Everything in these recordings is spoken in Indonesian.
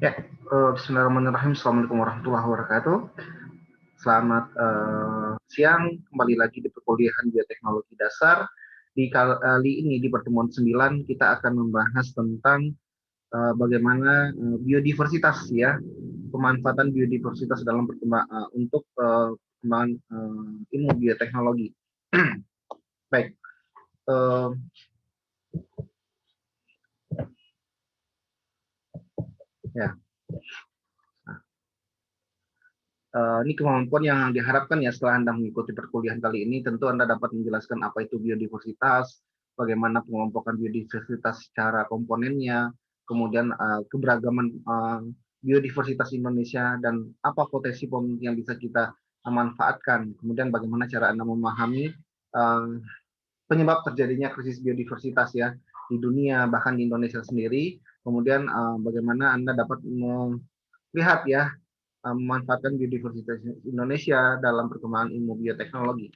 Ya, Bismillahirrahmanirrahim. Assalamualaikum warahmatullahi wabarakatuh. Selamat siang, kembali lagi di perkuliahan bioteknologi dasar. Di kali ini di pertemuan 9 kita akan membahas tentang bagaimana biodiversitas ya, pemanfaatan biodiversitas dalam untuk perkembangan ilmu bioteknologi. Baik, uh, ya. Ini kemampuan yang diharapkan ya setelah Anda mengikuti perkuliahan kali ini, tentu Anda dapat menjelaskan apa itu biodiversitas, bagaimana pengelompokan biodiversitas secara komponennya, kemudian keberagaman biodiversitas Indonesia dan apa potensi yang bisa kita manfaatkan, kemudian bagaimana cara Anda memahami penyebab terjadinya krisis biodiversitas ya di dunia bahkan di Indonesia sendiri, kemudian bagaimana Anda dapat melihat ya memanfaatkan biodiversitas Indonesia dalam perkembangan ilmu bioteknologi.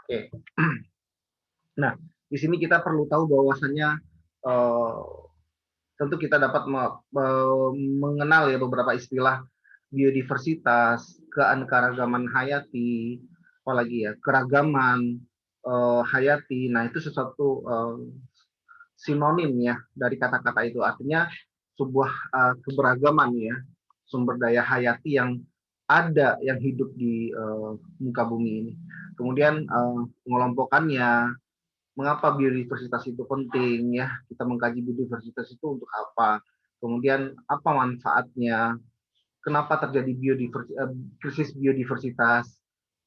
Oke. Nah, di sini kita perlu tahu bahwasannya tentu kita dapat mengenal ya beberapa istilah biodiversitas, keanekaragaman hayati, apalagi ya keragaman hayati. Nah, itu sesuatu sinonim ya dari kata-kata itu. Artinya sebuah keberagaman ya, sumber daya hayati yang ada yang hidup di muka bumi ini. Kemudian mengelompokannya, mengapa biodiversitas itu penting ya, kita mengkaji biodiversitas itu untuk apa, kemudian apa manfaatnya, kenapa terjadi krisis biodiversitas,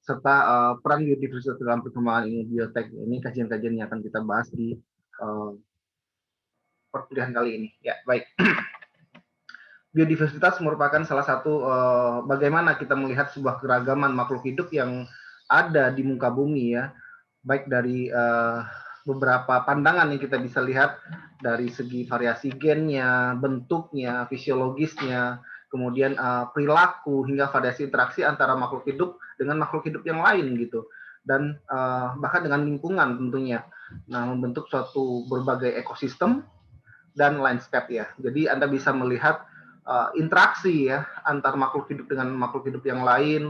serta peran biodiversitas dalam perkembangan ilmu biotek. Ini kajian-kajian yang akan kita bahas di uh, perkuliahan kali ini. Ya, baik. Biodiversitas merupakan salah satu bagaimana kita melihat sebuah keragaman makhluk hidup yang ada di muka bumi ya, baik dari beberapa pandangan yang kita bisa lihat dari segi variasi gennya, bentuknya, fisiologisnya, kemudian perilaku hingga variasi interaksi antara makhluk hidup dengan makhluk hidup yang lain gitu, dan bahkan dengan lingkungan tentunya. Nah, membentuk suatu berbagai ekosistem dan landscape ya. Jadi Anda bisa melihat interaksi ya antar makhluk hidup dengan makhluk hidup yang lain.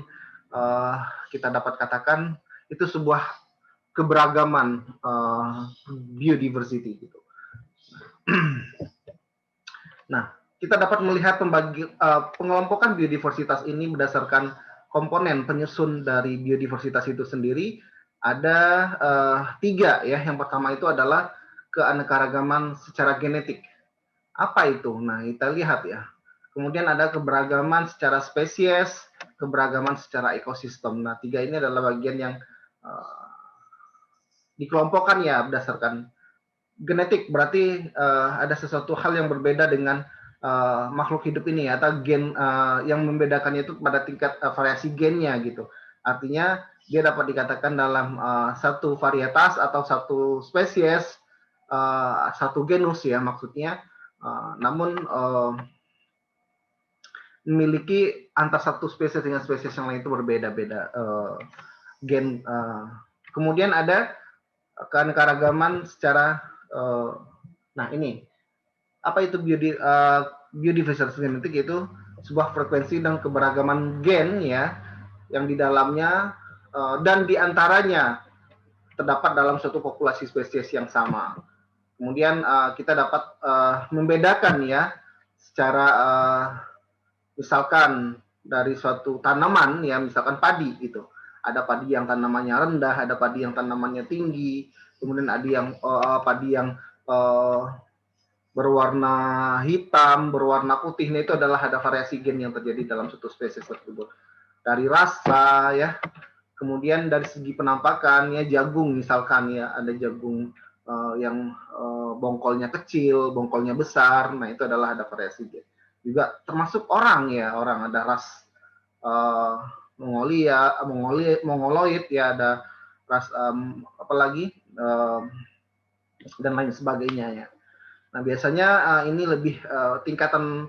Kita dapat katakan itu sebuah keberagaman biodiversity gitu. Nah, kita dapat melihat pengelompokan biodiversitas ini berdasarkan komponen penyusun dari biodiversitas itu sendiri. Ada tiga ya. Yang pertama itu adalah keanekaragaman secara genetik. Apa itu? Nah, kita lihat ya. Kemudian ada keberagaman secara spesies, keberagaman secara ekosistem. Nah, tiga ini adalah bagian yang dikelompokkan ya berdasarkan genetik. Berarti ada sesuatu hal yang berbeda dengan makhluk hidup ini atau gen yang membedakannya itu pada tingkat variasi gennya gitu. Artinya dia dapat dikatakan dalam satu varietas atau satu spesies, satu genus ya maksudnya. Namun memiliki antar satu spesies dengan spesies yang lain itu berbeda-beda gen. Kemudian ada keanekaragaman secara nah ini apa itu biodiversitas genetik, itu sebuah frekuensi dan keberagaman gen ya yang di dalamnya dan diantaranya terdapat dalam suatu populasi spesies yang sama. Kemudian kita dapat membedakan ya secara misalkan dari suatu tanaman ya, misalkan padi gitu. Ada padi yang tanamannya rendah, ada padi yang tanamannya tinggi, kemudian ada yang padi yang berwarna hitam, berwarna putih. Nah, itu adalah ada variasi gen yang terjadi dalam suatu spesies tersebut. Dari rasa ya, kemudian dari segi penampakan ya, jagung misalkan ya, ada jagung yang bongkolnya kecil, bongkolnya besar. Nah, itu adalah ada variasi gen. Juga termasuk orang ya, orang ada ras mongoloid ya, ada ras apalagi dan lain sebagainya ya. Nah, biasanya ini lebih tingkatan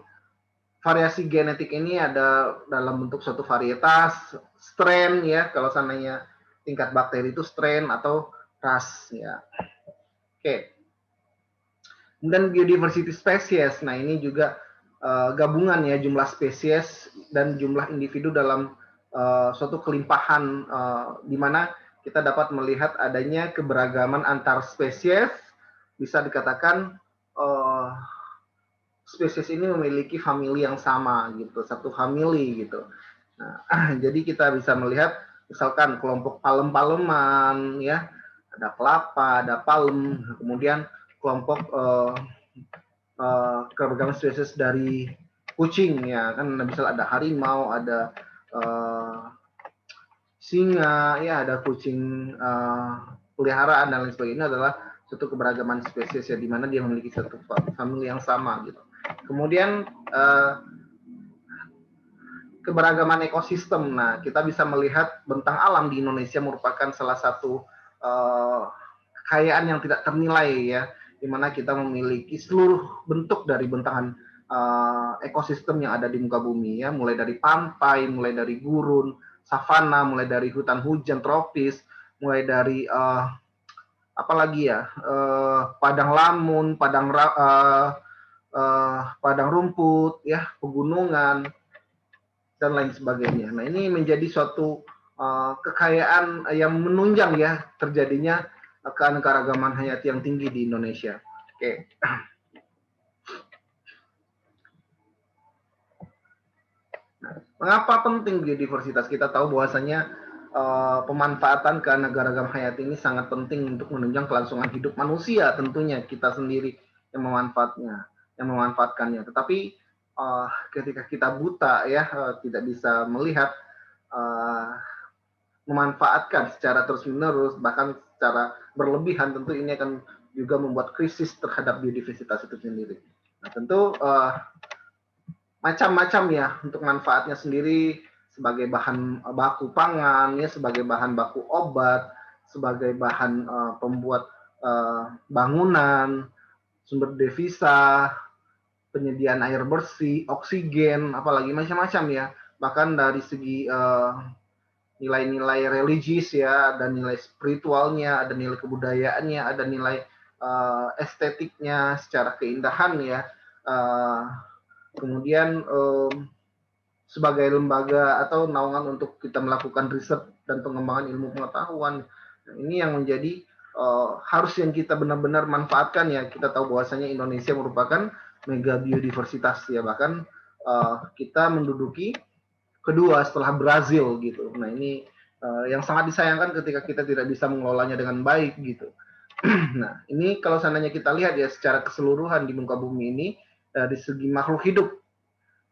variasi genetik ini ada dalam bentuk suatu varietas, strain ya, kalau seandainya tingkat bakteri itu strain atau ras ya. Oke. Kemudian biodiversity spesies. Nah, ini juga gabungan ya jumlah spesies dan jumlah individu dalam suatu kelimpahan di mana kita dapat melihat adanya keberagaman antar spesies, bisa dikatakan spesies ini memiliki famili yang sama gitu, satu famili gitu. Nah, jadi kita bisa melihat misalkan kelompok palem-paleman ya, ada kelapa, ada palem, kemudian kelompok keberagaman spesies dari kucing ya kan, misalnya ada harimau, ada singa, ya ada kucing peliharaan dan lain sebagainya, adalah suatu keberagaman spesies ya, di mana dia memiliki satu famili yang sama gitu. Kemudian keberagaman ekosistem. Nah, kita bisa melihat bentang alam di Indonesia merupakan salah satu kekayaan yang tidak ternilai ya, di mana kita memiliki seluruh bentuk dari bentangan ekosistem yang ada di muka bumi ya, mulai dari pantai, mulai dari gurun, savana, mulai dari hutan hujan tropis, mulai dari apalagi ya, padang lamun, padang rumput ya, pegunungan dan lain sebagainya. Nah, ini menjadi suatu kekayaan yang menunjang ya terjadinya keanekaragaman hayati yang tinggi di Indonesia. Oke. Nah, mengapa penting biodiversitas? Kita tahu bahwasanya pemanfaatan keanekaragaman hayati ini sangat penting untuk menunjang kelangsungan hidup manusia, tentunya kita sendiri yang memanfaatkannya. Tetapi ketika kita buta ya, tidak bisa melihat, memanfaatkan secara terus-menerus, bahkan secara berlebihan, tentu ini akan juga membuat krisis terhadap biodiversitas itu sendiri. Nah, tentu macam-macam ya untuk manfaatnya sendiri, sebagai bahan baku pangan ya, sebagai bahan baku obat, sebagai bahan pembuat bangunan, sumber devisa, penyediaan air bersih, oksigen, apalagi macam-macam ya. Bahkan dari segi nilai-nilai religius ya, ada nilai spiritualnya, ada nilai kebudayaannya, ada nilai estetiknya secara keindahan ya. Kemudian sebagai lembaga atau naungan untuk kita melakukan riset dan pengembangan ilmu pengetahuan. Nah, ini yang menjadi harus yang kita benar-benar manfaatkan ya. Kita tahu bahwasanya Indonesia merupakan mega biodiversitas ya, bahkan kita menduduki kedua setelah Brazil gitu. Nah, ini yang sangat disayangkan ketika kita tidak bisa mengelolanya dengan baik gitu. Nah, ini kalau seandainya kita lihat ya secara keseluruhan di muka bumi ini, dari segi makhluk hidup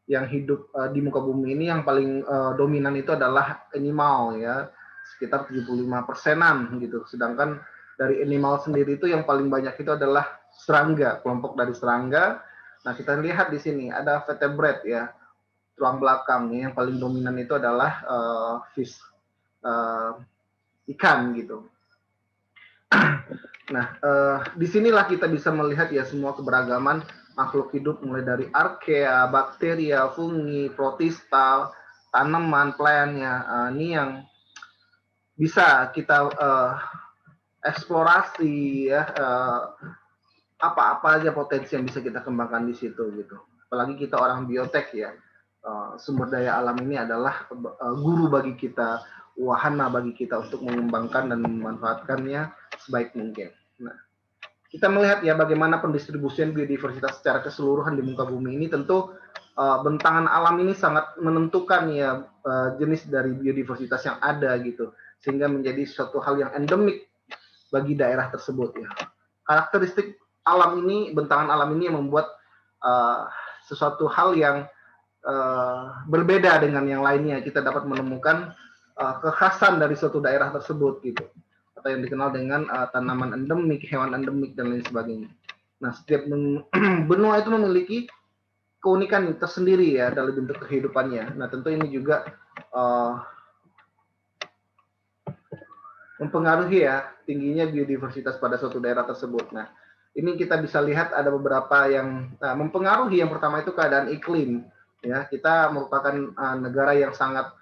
yang hidup di muka bumi ini, yang paling dominan itu adalah animal ya, sekitar 75%-an gitu. Sedangkan dari animal sendiri itu yang paling banyak itu adalah serangga, kelompok dari serangga. Nah, kita lihat di sini ada vertebrate ya, tulang belakang ya, yang paling dominan itu adalah fish, ikan gitu. Nah, disinilah kita bisa melihat ya semua keberagaman makhluk hidup, mulai dari archaea, bakteria, fungi, protista, tanaman, plannya. Ini yang bisa kita eksplorasi ya, apa aja potensi yang bisa kita kembangkan di situ gitu. Apalagi kita orang biotek ya, sumber daya alam ini adalah guru bagi kita, wahana bagi kita untuk mengembangkan dan memanfaatkannya sebaik mungkin. Nah, kita melihat ya bagaimana pendistribusian biodiversitas secara keseluruhan di muka bumi ini. Tentu bentangan alam ini sangat menentukan ya jenis dari biodiversitas yang ada gitu, sehingga menjadi suatu hal yang endemik bagi daerah tersebut ya. Karakteristik alam ini, bentangan alam ini yang membuat sesuatu hal yang berbeda dengan yang lainnya. Kita dapat menemukan kekhasan dari suatu daerah tersebut gitu, atau yang dikenal dengan tanaman endemik, hewan endemik dan lain sebagainya. Nah, setiap benua itu memiliki keunikan tersendiri ya dalam bentuk kehidupannya. Nah, tentu ini juga mempengaruhi ya tingginya biodiversitas pada suatu daerah tersebut. Nah, ini kita bisa lihat ada beberapa yang mempengaruhi. Yang pertama itu keadaan iklim. Ya, kita merupakan negara yang sangat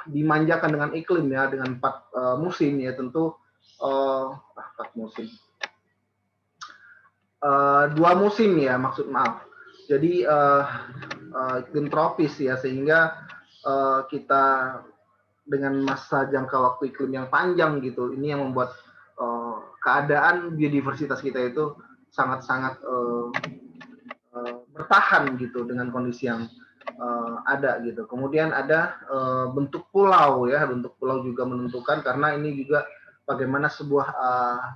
dimanjakan dengan iklim ya, dengan 4 musim ya, tentu 4 musim. 2 musim ya, maaf. Jadi iklim tropis ya, sehingga kita dengan masa jangka waktu iklim yang panjang gitu, ini yang membuat keadaan biodiversitas kita itu sangat-sangat bertahan gitu dengan kondisi yang ada gitu. Kemudian ada bentuk pulau ya, bentuk pulau juga menentukan karena ini juga bagaimana sebuah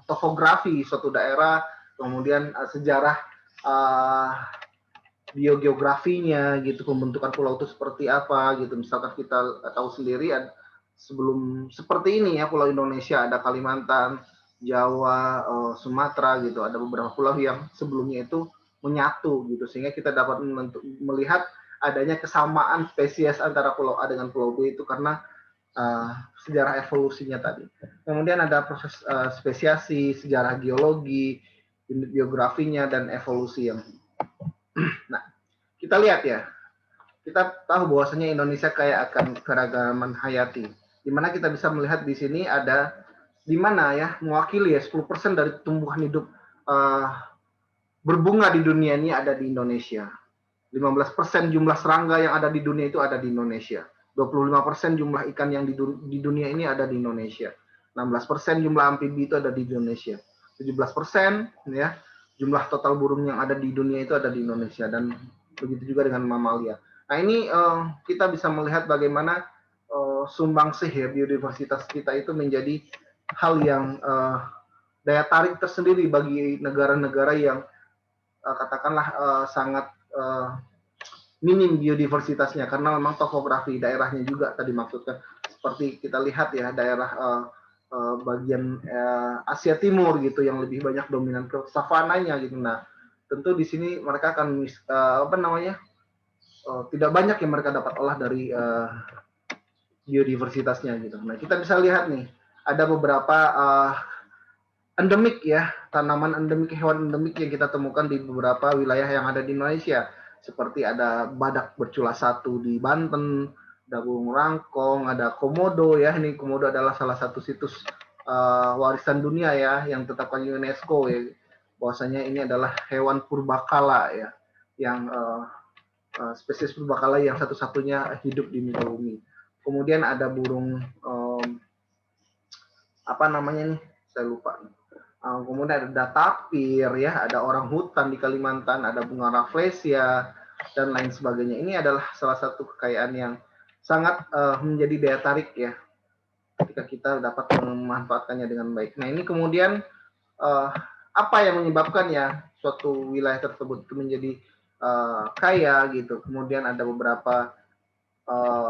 topografi suatu daerah, kemudian sejarah uh, biogeografinya gitu, pembentukan pulau itu seperti apa gitu. Misalkan kita tahu sendiri sebelum seperti ini ya, pulau Indonesia ada Kalimantan, Jawa, Sumatera gitu, ada beberapa pulau yang sebelumnya itu menyatu gitu, sehingga kita dapat melihat adanya kesamaan spesies antara pulau A dengan pulau B itu karena sejarah evolusinya tadi. Kemudian ada proses spesiasi, sejarah geologi, biografinya, dan evolusi yang nah, kita lihat ya, kita tahu bahwasanya Indonesia kaya akan keragaman hayati. Di mana kita bisa melihat di sini ada di mana ya mewakili ya 10% dari tumbuhan hidup uh, berbunga di dunia ini ada di Indonesia. 15% jumlah serangga yang ada di dunia itu ada di Indonesia. 25% jumlah ikan yang di dunia ini ada di Indonesia. 16% jumlah amfibi itu ada di Indonesia. 17% ya jumlah total burung yang ada di dunia itu ada di Indonesia, dan begitu juga dengan mamalia. Nah ini kita bisa melihat bagaimana sumbangsih ya biodiversitas kita itu menjadi hal yang daya tarik tersendiri bagi negara-negara yang katakanlah sangat minim biodiversitasnya karena memang topografi daerahnya juga tadi maksudkan seperti kita lihat ya daerah bagian Asia Timur gitu yang lebih banyak dominan ke savananya gitu. Nah tentu di sini mereka akan apa namanya tidak banyak yang mereka dapat olah dari biodiversitasnya gitu. Nah kita bisa lihat nih ada beberapa endemik ya, tanaman endemik, hewan endemik yang kita temukan di beberapa wilayah yang ada di Indonesia. Seperti ada badak bercula satu di Banten, ada burung rangkong, ada komodo ya. Ini komodo adalah salah satu situs warisan dunia ya yang ditetapkan UNESCO ya. Bahwasanya ini adalah hewan purbakala ya, yang spesies purbakala yang satu-satunya hidup di muka bumi. Kemudian ada burung apa namanya nih? Saya lupa. Kemudian ada tapir ya, ada orang hutan di Kalimantan, ada bunga rafflesia dan lain sebagainya. Ini adalah salah satu kekayaan yang sangat menjadi daya tarik ya ketika kita dapat memanfaatkannya dengan baik. Nah ini kemudian apa yang menyebabkan ya suatu wilayah tersebut itu menjadi kaya gitu. Kemudian ada beberapa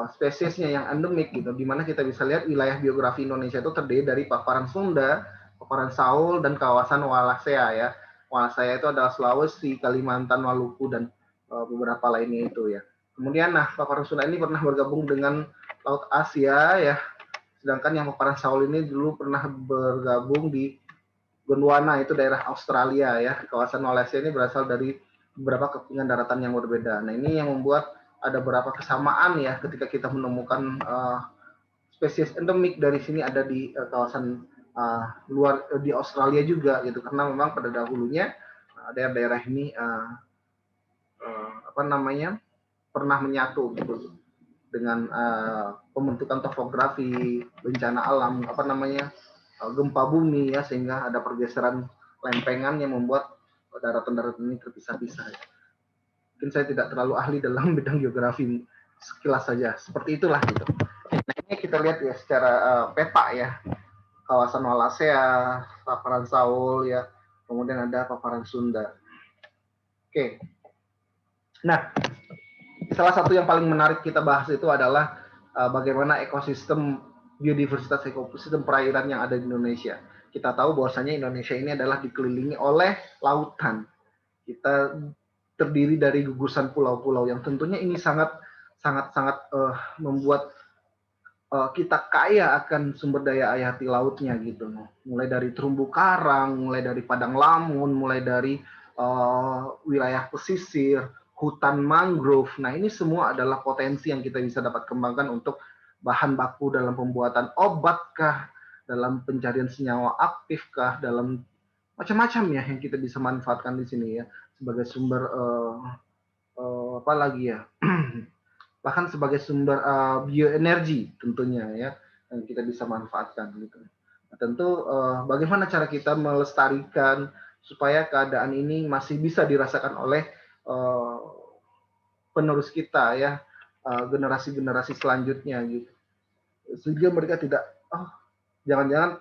spesiesnya yang endemik gitu, di mana kita bisa lihat wilayah biografi Indonesia itu terdiri dari paparan Sunda, paparan Saul, dan kawasan Wallacea ya. Wallacea itu adalah Sulawesi, Kalimantan, Maluku, dan beberapa lainnya itu ya. Kemudian nah paparan Sunda ini pernah bergabung dengan Laut Asia ya, sedangkan yang paparan Saul ini dulu pernah bergabung di Gondwana, itu daerah Australia ya. Kawasan Wallacea ini berasal dari beberapa kepingan daratan yang berbeda. Nah ini yang membuat ada beberapa kesamaan ya ketika kita menemukan spesies endemik dari sini ada di kawasan luar di Australia juga gitu, karena memang pada dahulunya daerah-daerah ini apa namanya pernah menyatu gitu dengan pembentukan topografi, bencana alam, apa namanya gempa bumi ya, sehingga ada pergeseran lempengan yang membuat daratan-daratan ini terpisah-pisah. Mungkin saya tidak terlalu ahli dalam bidang geografi, sekilas saja seperti itulah gitu. Nah ini kita lihat ya secara peta ya, kawasan Wallacea, paparan Saul ya, kemudian ada paparan Sunda. Oke, nah salah satu yang paling menarik kita bahas itu adalah bagaimana ekosistem biodiversitas ekosistem perairan yang ada di Indonesia. Kita tahu bahwasanya Indonesia ini adalah dikelilingi oleh lautan. Kita terdiri dari gugusan pulau-pulau yang tentunya ini sangat membuat kita kaya akan sumber daya hayati lautnya gitu. Mulai dari terumbu karang, mulai dari padang lamun, mulai dari wilayah pesisir, hutan mangrove. Nah ini semua adalah potensi yang kita bisa dapat kembangkan untuk bahan baku dalam pembuatan obat kah, dalam pencarian senyawa aktif kah, dalam macam-macam ya yang kita bisa manfaatkan di sini ya sebagai sumber apa lagi ya, bahkan sebagai sumber bioenergi tentunya ya, yang kita bisa manfaatkan gitu. Nah, tentu bagaimana cara kita melestarikan supaya keadaan ini masih bisa dirasakan oleh uh, penerus kita ya, generasi-generasi selanjutnya gitu. Sehingga mereka tidak, oh jangan-jangan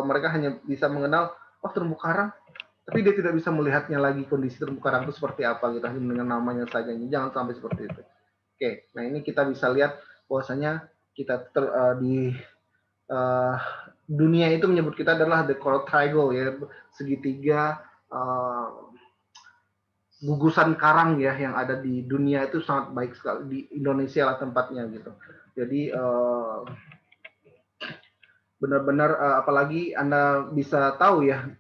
mereka hanya bisa mengenal oh terumbu karang, tapi dia tidak bisa melihatnya lagi kondisi terumbu karang itu seperti apa gitu hanya dengan namanya saja. Jangan sampai seperti itu. Oke, nah ini kita bisa lihat bahwasanya kita di uh, dunia itu menyebut kita adalah the coral triangle ya, segitiga gugusan karang ya yang ada di dunia itu sangat baik sekali di Indonesia lah tempatnya gitu. Jadi benar-benar apalagi Anda bisa tahu ya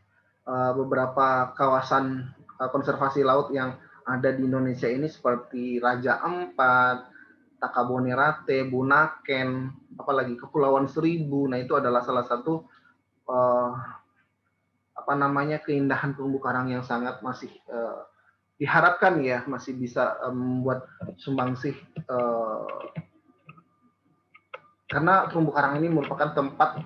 beberapa kawasan konservasi laut yang ada di Indonesia ini seperti Raja Ampat, Takabonerate, Bunaken, apalagi Kepulauan Seribu. Nah itu adalah salah satu uh, apa namanya keindahan terumbu karang yang sangat masih diharapkan ya masih bisa membuat sumbangsih karena terumbu karang ini merupakan tempat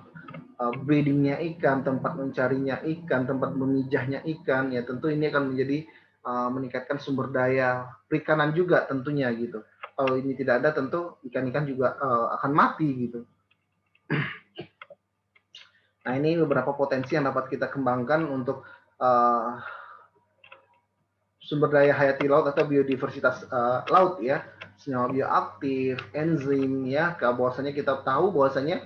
breedingnya ikan, tempat mencarinya ikan, tempat memijahnya ikan, ya tentu ini akan menjadi meningkatkan sumber daya perikanan juga tentunya gitu. Kalau ini tidak ada, tentu ikan-ikan juga akan mati gitu. Nah ini beberapa potensi yang dapat kita kembangkan untuk sumber daya hayati laut atau biodiversitas laut ya, senyawa bioaktif, enzim ya, bahwasanya kita tahu bahwasanya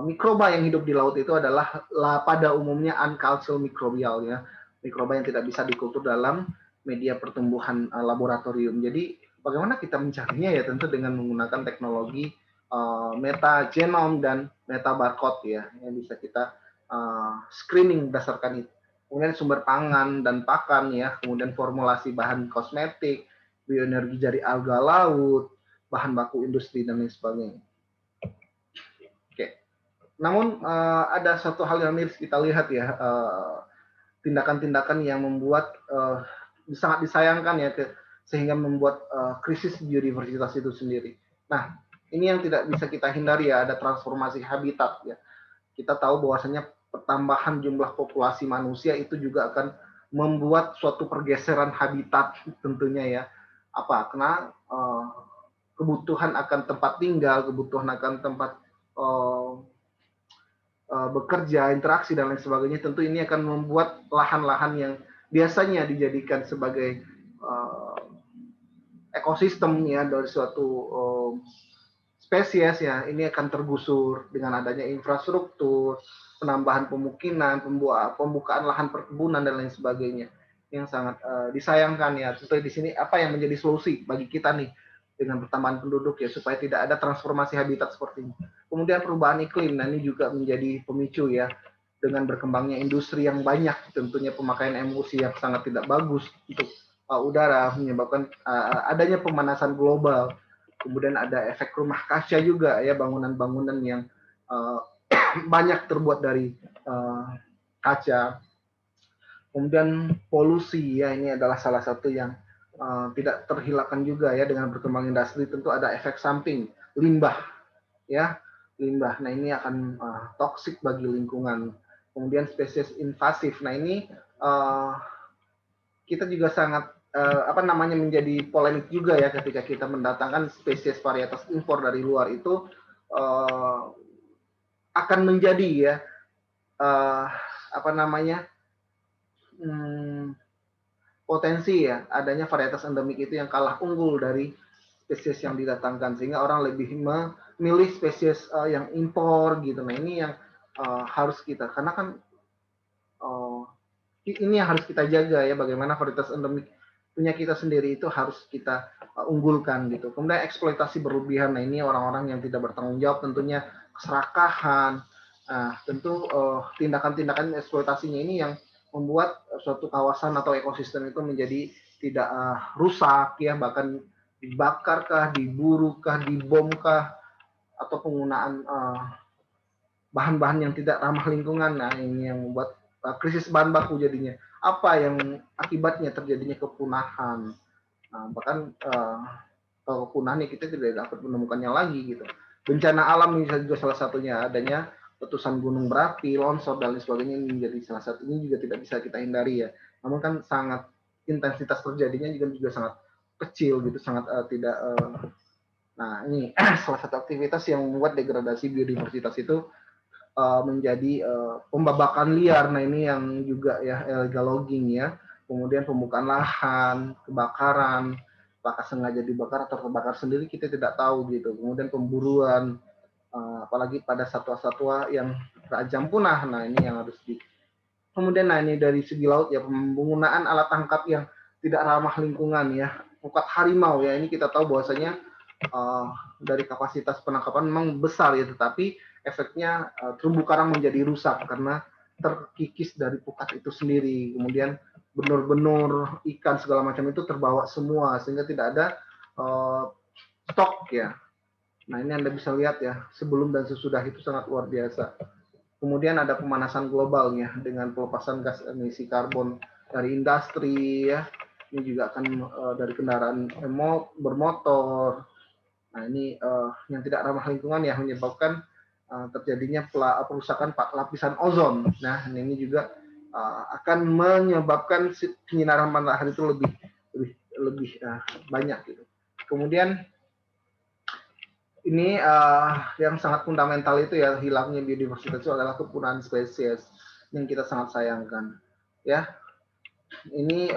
mikroba yang hidup di laut itu adalah pada umumnya uncultured microbial ya, mikroba yang tidak bisa dikultur dalam media pertumbuhan laboratorium. Jadi bagaimana kita mencarinya ya tentu dengan menggunakan teknologi meta genom dan meta barcode ya yang bisa kita screening berdasarkan itu. Kemudian sumber pangan dan pakan ya, kemudian formulasi bahan kosmetik, bioenergi dari alga laut, bahan baku industri dan lain sebagainya. Namun ada satu hal yang harus kita lihat ya, tindakan-tindakan yang membuat sangat disayangkan ya, sehingga membuat krisis biodiversitas itu sendiri. Nah, ini yang tidak bisa kita hindari ya, ada transformasi habitat ya. Kita tahu bahwasanya pertambahan jumlah populasi manusia itu juga akan membuat suatu pergeseran habitat tentunya ya. Apa? Karena kebutuhan akan tempat tinggal, kebutuhan akan tempat bekerja, interaksi dan lain sebagainya, tentu ini akan membuat lahan-lahan yang biasanya dijadikan sebagai ekosistem ya dari suatu spesies ya, ini akan tergusur dengan adanya infrastruktur, penambahan pemukiman, pembukaan lahan perkebunan dan lain sebagainya, yang sangat disayangkan ya. Tentu di sini apa yang menjadi solusi bagi kita nih dengan pertambahan penduduk ya, supaya tidak ada transformasi habitat seperti ini. Kemudian perubahan iklim, nah ini juga menjadi pemicu ya, dengan berkembangnya industri yang banyak, tentunya pemakaian emosi yang sangat tidak bagus untuk udara, menyebabkan adanya pemanasan global. Kemudian ada efek rumah kaca juga ya, bangunan-bangunan yang banyak terbuat dari kaca. Kemudian polusi ya, ini adalah salah satu yang tidak terhilangkan juga ya, dengan berkembang industri tentu ada efek samping, limbah ya, limbah. Nah ini akan toksik bagi lingkungan. Kemudian spesies invasif. Nah ini kita juga sangat apa namanya menjadi polemik juga ya, ketika kita mendatangkan spesies varietas impor dari luar itu akan menjadi ya apa namanya potensi ya adanya varietas endemik itu yang kalah unggul dari spesies yang didatangkan, sehingga orang lebih memilih spesies yang impor gitu. Nah ini yang harus kita, karena kan ini yang harus kita jaga ya, bagaimana varietas endemik punya kita sendiri itu harus kita unggulkan gitu. Kemudian eksploitasi berlebihan, nah ini orang-orang yang tidak bertanggung jawab, tentunya keserakahan. Nah tentu tindakan-tindakan eksploitasinya ini yang membuat suatu kawasan atau ekosistem itu menjadi tidak rusak ya, bahkan dibakarkah, diburukah, dibomkah, atau penggunaan bahan-bahan yang tidak ramah lingkungan. Nah ini yang membuat krisis bahan baku jadinya. Apa yang akibatnya terjadinya kepunahan Nah, bahkan kalau punah nih kita tidak dapat menemukannya lagi gitu. Bencana alam ini juga salah satunya, adanya letusan gunung berapi, longsor dan lain sebagainya ini menjadi salah satu, ini juga tidak bisa kita hindari ya. Namun kan sangat intensitas terjadinya juga sangat kecil gitu, sangat tidak nah ini salah satu aktivitas yang membuat degradasi biodiversitas itu menjadi pembabakan liar. Nah ini yang juga ya illegal logging ya, kemudian pembukaan lahan, kebakaran, apakah sengaja dibakar atau terbakar sendiri kita tidak tahu gitu. Kemudian pemburuan, apalagi pada satwa-satwa yang terancam punah. Nah ini yang harus di. Kemudian nah ini dari segi laut ya, penggunaan alat tangkap yang tidak ramah lingkungan ya, pukat harimau ya, ini kita tahu bahwasanya dari kapasitas penangkapan memang besar ya, tetapi efeknya terumbu karang menjadi rusak karena terkikis dari pukat itu sendiri. Kemudian benur-benur ikan segala macam itu terbawa semua sehingga tidak ada stok ya. Nah ini Anda bisa lihat ya, sebelum dan sesudah itu sangat luar biasa. Kemudian ada pemanasan globalnya dengan pelepasan gas emisi karbon dari industri ya. Ini juga akan dari kendaraan bermotor. Nah ini yang tidak ramah lingkungan ya, menyebabkan terjadinya perusakan lapisan ozon. Nah ini juga akan menyebabkan penyinaran matahari itu lebih banyak gitu. Kemudian ini yang sangat fundamental itu ya, hilangnya biodiversitas itu adalah kepunahan spesies yang kita sangat sayangkan ya. Ini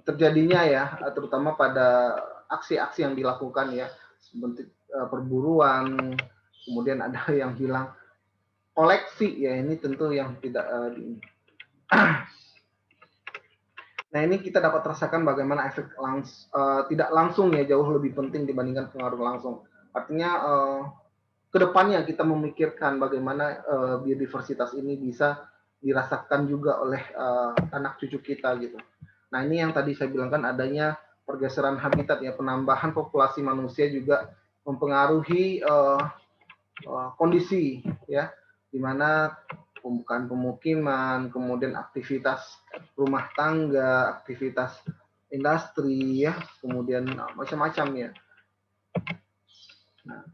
terjadinya ya terutama pada aksi-aksi yang dilakukan ya, seperti perburuan, kemudian ada yang bilang koleksi ya, ini tentu yang tidak nah ini kita dapat rasakan bagaimana efek tidak langsung ya, jauh lebih penting dibandingkan pengaruh langsung. Artinya kedepannya kita memikirkan bagaimana biodiversitas ini bisa dirasakan juga oleh anak cucu kita gitu. Nah ini yang tadi saya bilang kan, adanya pergeseran habitat ya, penambahan populasi manusia juga mempengaruhi kondisi ya, di mana pembukaan pemukiman, kemudian aktivitas rumah tangga, aktivitas industri ya, kemudian macam-macam ya. Nah,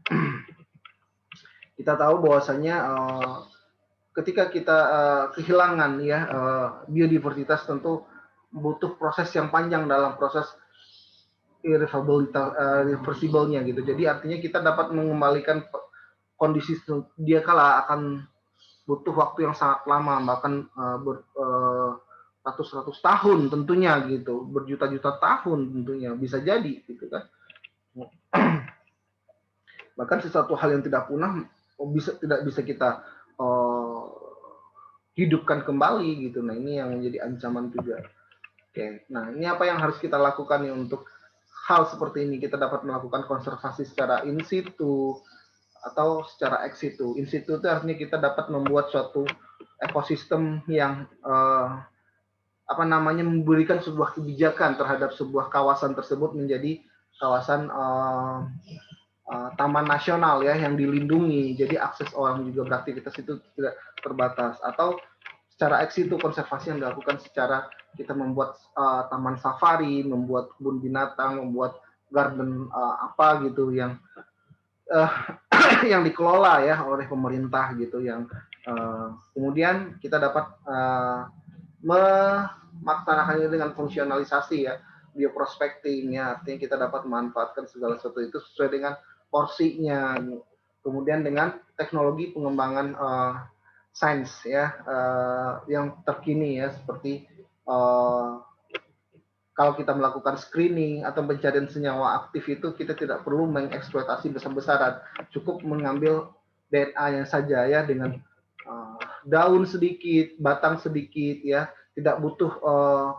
kita tahu bahwasanya ketika kita kehilangan ya biodiversitas, tentu butuh proses yang panjang dalam proses irreversible-nya gitu. Jadi artinya kita dapat mengembalikan kondisi dia kala akan butuh waktu yang sangat lama, bahkan ratus-ratus tahun tentunya gitu, berjuta-juta tahun tentunya bisa jadi gitu kan. Bahkan sesuatu hal yang tidak punah tidak bisa kita hidupkan kembali gitu. Nah ini yang menjadi ancaman juga. Oke, nah ini apa yang harus kita lakukan nih untuk hal seperti ini? Kita dapat melakukan konservasi secara in situ atau secara ex situ. In situ itu artinya kita dapat membuat suatu ekosistem yang memberikan sebuah kebijakan terhadap sebuah kawasan tersebut menjadi kawasan taman nasional ya, yang dilindungi. Jadi akses orang juga beraktivitas itu tidak terbatas. Atau secara ex situ konservasi yang dilakukan secara kita membuat taman safari, membuat kebun binatang, membuat garden apa gitu yang yang dikelola ya oleh pemerintah gitu, yang kemudian kita dapat melaksanakannya dengan fungsionalisasi ya, bioprospecting ya, artinya kita dapat memanfaatkan segala sesuatu itu sesuai dengan porsinya. Kemudian dengan teknologi pengembangan sains ya yang terkini ya, seperti kalau kita melakukan screening atau pencarian senyawa aktif itu kita tidak perlu mengeksploitasi besar-besaran, cukup mengambil DNA-nya saja ya, dengan daun sedikit, batang sedikit ya, tidak butuh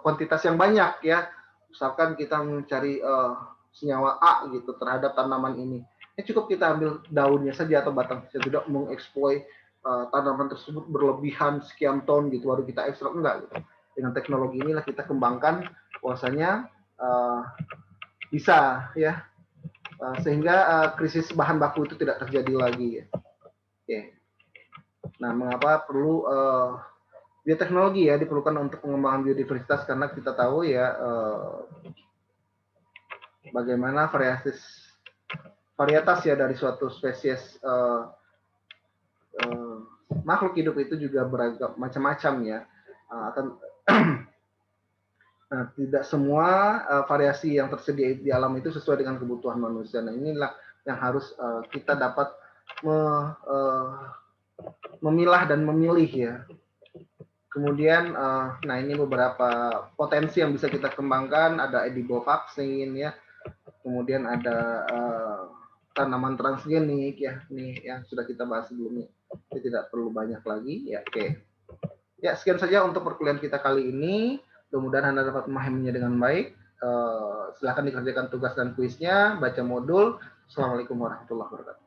kuantitas yang banyak ya. Misalkan kita mencari senyawa A gitu terhadap tanaman ini, ya cukup kita ambil daunnya saja atau batang saja, tidak mengeksploit tanaman tersebut berlebihan sekian ton gitu baru kita ekstrak, enggak gitu. Dengan teknologi inilah kita kembangkan bahwasanya bisa ya, sehingga krisis bahan baku itu tidak terjadi lagi ya. Oke. Nah, mengapa perlu Bioteknologi ya diperlukan untuk pengembangan biodiversitas karena kita tahu ya bagaimana varietas ya dari suatu spesies makhluk hidup itu juga beragam macam-macam ya. Nah, tidak semua variasi yang tersedia di alam itu sesuai dengan kebutuhan manusia. Nah, inilah yang harus kita dapat memilah dan memilih ya. Kemudian, nah ini beberapa potensi yang bisa kita kembangkan, ada edible vaksin ya, kemudian ada tanaman transgenik ya, ini yang sudah kita bahas sebelumnya. Ini tidak perlu banyak lagi ya. Oke. Ya, sekian saja untuk perkuliahan kita kali ini. Mudah-mudahan Anda dapat memahaminya dengan baik. Silakan dikerjakan tugas dan kuisnya, baca modul. Assalamualaikum warahmatullahi wabarakatuh.